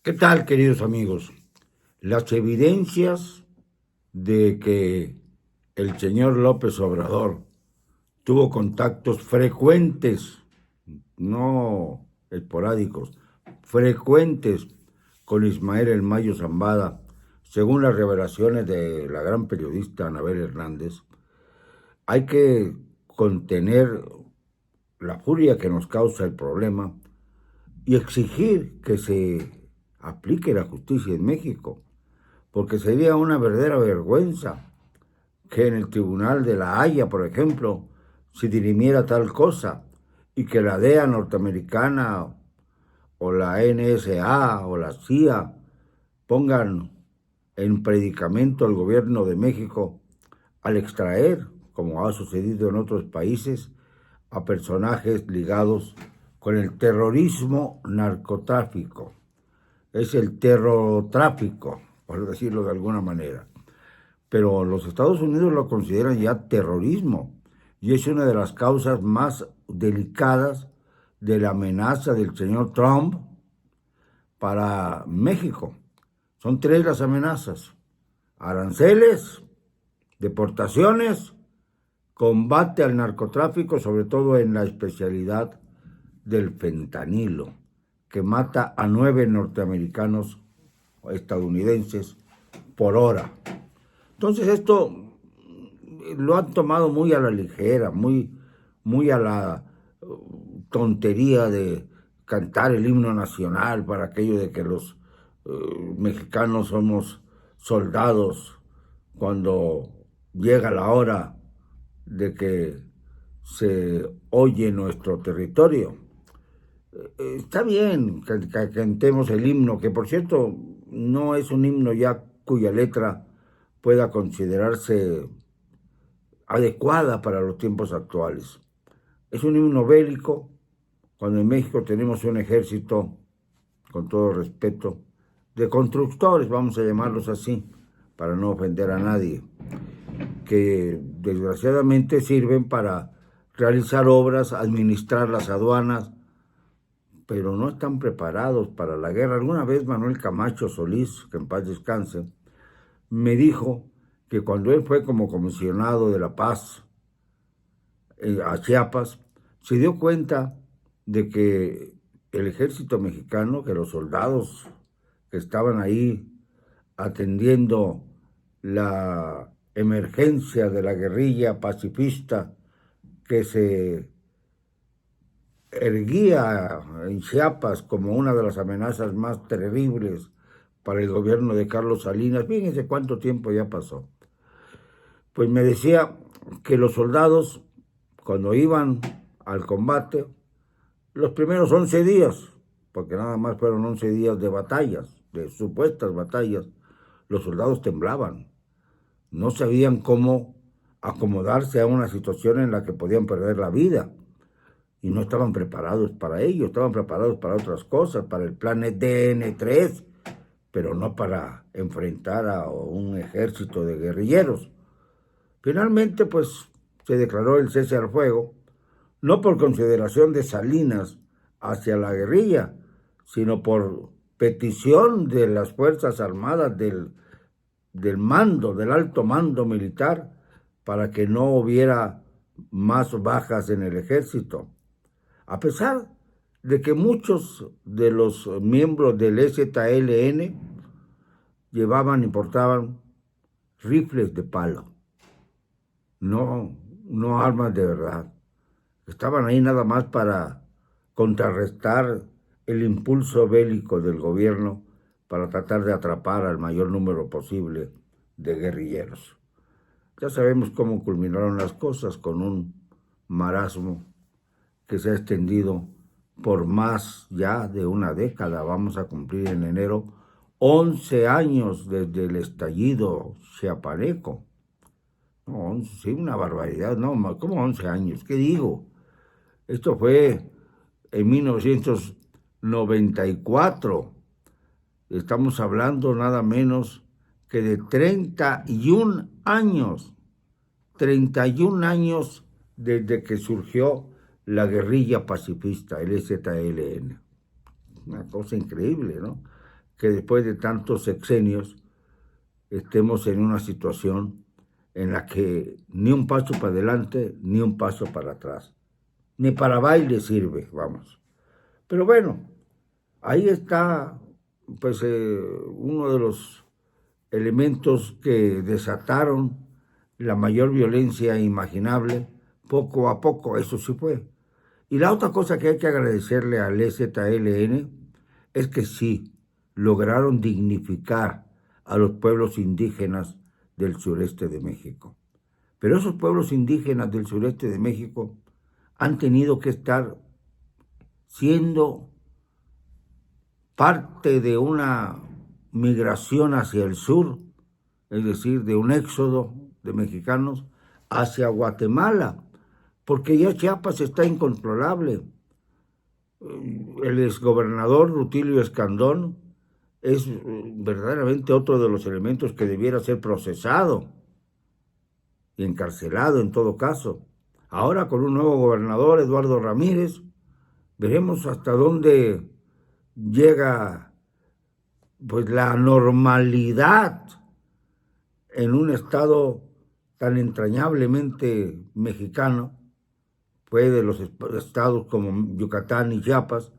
¿Qué tal, queridos amigos? Las evidencias de que el señor López Obrador tuvo contactos frecuentes, no esporádicos, frecuentes con Ismael El Mayo Zambada, según las revelaciones de la gran periodista Anabel Hernández, hay que contener la furia que nos causa el problema y exigir que se aplique la justicia en México, porque sería una verdadera vergüenza que en el Tribunal de la Haya, por ejemplo, se dirimiera tal cosa y que la DEA norteamericana o la NSA o la CIA pongan en predicamento al gobierno de México al extraer, como ha sucedido en otros países, a personajes ligados con el terrorismo narcotráfico. Es el terrotráfico, por decirlo de alguna manera. Pero los Estados Unidos lo consideran ya terrorismo y es una de las causas más delicadas de la amenaza del señor Trump para México. Son tres las amenazas: aranceles, deportaciones, combate al narcotráfico, sobre todo en la especialidad del fentanilo, que mata a 9 norteamericanos o estadounidenses por hora. Entonces esto lo han tomado muy a la ligera, muy a la tontería de cantar el himno nacional para aquello de que los mexicanos somos soldados cuando llega la hora de que se oye nuestro territorio. Está bien que cantemos el himno, que por cierto no es un himno ya cuya letra pueda considerarse adecuada para los tiempos actuales. Es un himno bélico, cuando en México tenemos un ejército, con todo respeto, de constructores, vamos a llamarlos así, para no ofender a nadie, que desgraciadamente sirven para realizar obras, administrar las aduanas, pero no están preparados para la guerra. Alguna vez Manuel Camacho Solís, que en paz descanse, me dijo que cuando él fue como comisionado de la paz a Chiapas, se dio cuenta de que el ejército mexicano, que los soldados que estaban ahí atendiendo la emergencia de la guerrilla pacifista que se erguía en Chiapas como una de las amenazas más terribles para el gobierno de Carlos Salinas. Fíjense cuánto tiempo ya pasó. Pues me decía que los soldados, cuando iban al combate, los primeros 11 días, porque nada más fueron 11 días de batallas, de supuestas batallas, los soldados temblaban. No sabían cómo acomodarse a una situación en la que podían perder la vida. Y no estaban preparados para ello, estaban preparados para otras cosas, para el plan DN3, pero no para enfrentar a un ejército de guerrilleros. Finalmente, pues, se declaró el cese al fuego, no por consideración de Salinas hacia la guerrilla, sino por petición de las Fuerzas Armadas del mando, del alto mando militar, para que no hubiera más bajas en el ejército. A pesar de que muchos de los miembros del EZLN llevaban y portaban rifles de palo, no armas de verdad. Estaban ahí nada más para contrarrestar el impulso bélico del gobierno para tratar de atrapar al mayor número posible de guerrilleros. Ya sabemos cómo culminaron las cosas, con un marasmo que se ha extendido por más ya de una década. Vamos a cumplir en enero 11 años desde el estallido chiapaneco. No, 11, sí, una barbaridad, no, ¿cómo 11 años? ¿Qué digo? Esto fue en 1994. Estamos hablando nada menos que de 31 años. 31 años desde que surgió la guerrilla pacifista, el EZLN. Una cosa increíble, ¿no? que después de tantos sexenios estemos en una situación en la que ni un paso para adelante, ni un paso para atrás. Ni para baile sirve, vamos. Pero bueno, ahí está pues uno de los elementos que desataron la mayor violencia imaginable, poco a poco, eso sí fue. Y la otra cosa que hay que agradecerle al EZLN es que sí, lograron dignificar a los pueblos indígenas del sureste de México. Pero esos pueblos indígenas del sureste de México han tenido que estar siendo parte de una migración hacia el sur, es decir, de un éxodo de mexicanos hacia Guatemala, porque ya Chiapas está incontrolable. El exgobernador Rutilio Escandón es verdaderamente otro de los elementos que debiera ser procesado y encarcelado en todo caso. Ahora con un nuevo gobernador, Eduardo Ramírez, veremos hasta dónde llega pues la normalidad en un estado tan entrañablemente mexicano. Fue de los estados como Yucatán y Chiapas,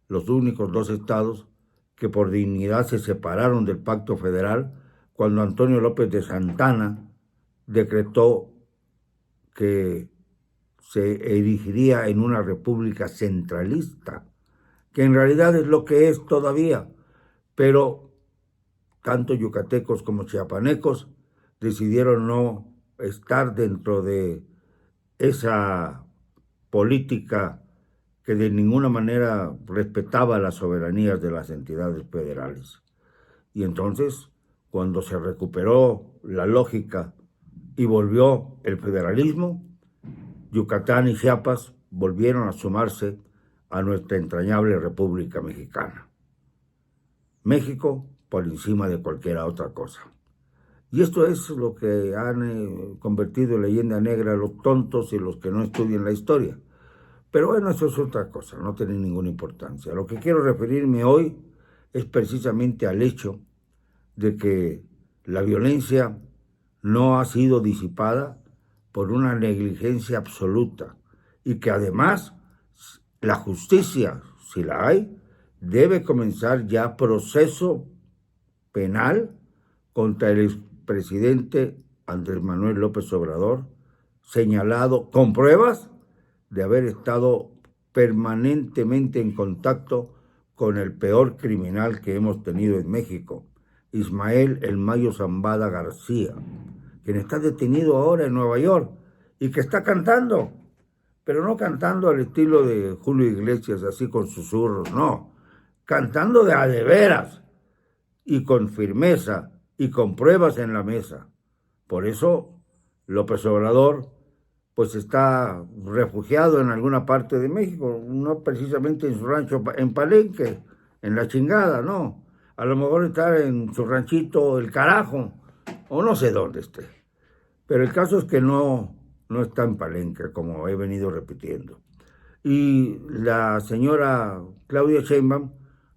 los únicos dos estados que por dignidad se separaron del Pacto Federal cuando Antonio López de Santana decretó que se erigiría en una república centralista, que en realidad es lo que es todavía, pero tanto yucatecos como chiapanecos decidieron no estar dentro de esa política que de ninguna manera respetaba las soberanías de las entidades federales. Y entonces, cuando se recuperó la lógica y volvió el federalismo, Yucatán y Chiapas volvieron a sumarse a nuestra entrañable República Mexicana. México por encima de cualquier otra cosa. Y esto es lo que han convertido en leyenda negra a los tontos y los que no estudian la historia. Pero bueno, eso es otra cosa, no tiene ninguna importancia. Lo que quiero referirme hoy es precisamente al hecho de que la violencia no ha sido disipada por una negligencia absoluta y que además la justicia, si la hay, debe comenzar ya proceso penal contra el expresidente Andrés Manuel López Obrador, señalado con pruebas de haber estado permanentemente en contacto con el peor criminal que hemos tenido en México, Ismael El Mayo Zambada García, quien está detenido ahora en Nueva York y que está cantando, pero no cantando al estilo de Julio Iglesias, así con susurros, no, cantando de a de veras y con firmeza y con pruebas en la mesa. Por eso López Obrador pues está refugiado en alguna parte de México, no precisamente en su rancho en Palenque, en la chingada, no. A lo mejor está en su ranchito El Carajo, o no sé dónde esté. Pero el caso es que no está en Palenque, como he venido repitiendo. Y la señora Claudia Sheinbaum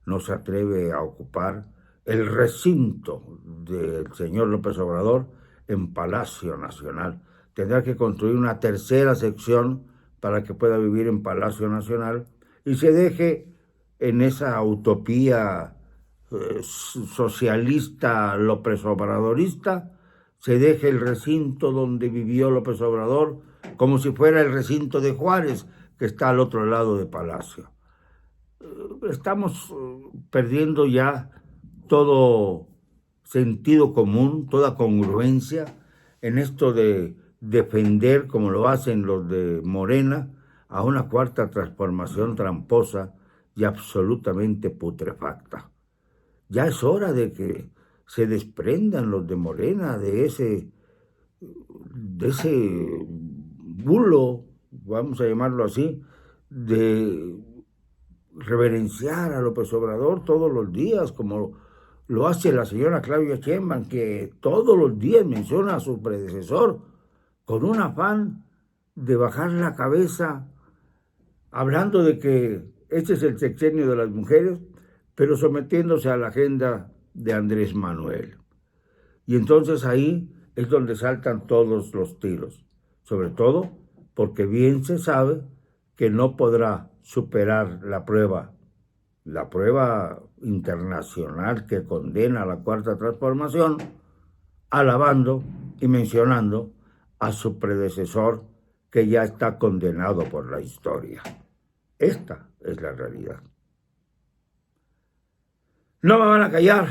no se atreve a ocupar el recinto del señor López Obrador en Palacio Nacional. Tendrá que construir una tercera sección para que pueda vivir en Palacio Nacional y se deje en esa utopía socialista López Obradorista, se deje el recinto donde vivió López Obrador como si fuera el recinto de Juárez, que está al otro lado de Palacio. Estamos perdiendo ya todo sentido común, toda congruencia en esto de defender, como lo hacen los de Morena, a una cuarta transformación tramposa y absolutamente putrefacta. Ya es hora de que se desprendan los de Morena de ese bulo, vamos a llamarlo así, de reverenciar a López Obrador todos los días, como lo hace la señora Claudia Sheinbaum, que todos los días menciona a su predecesor con un afán de bajar la cabeza, hablando de que este es el sexenio de las mujeres, pero sometiéndose a la agenda de Andrés Manuel. Y entonces ahí es donde saltan todos los tiros, sobre todo porque bien se sabe que no podrá superar la prueba internacional que condena a la Cuarta Transformación, alabando y mencionando a su predecesor que ya está condenado por la historia. Esta es la realidad. No me van a callar,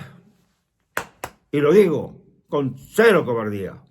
y lo digo con cero cobardía.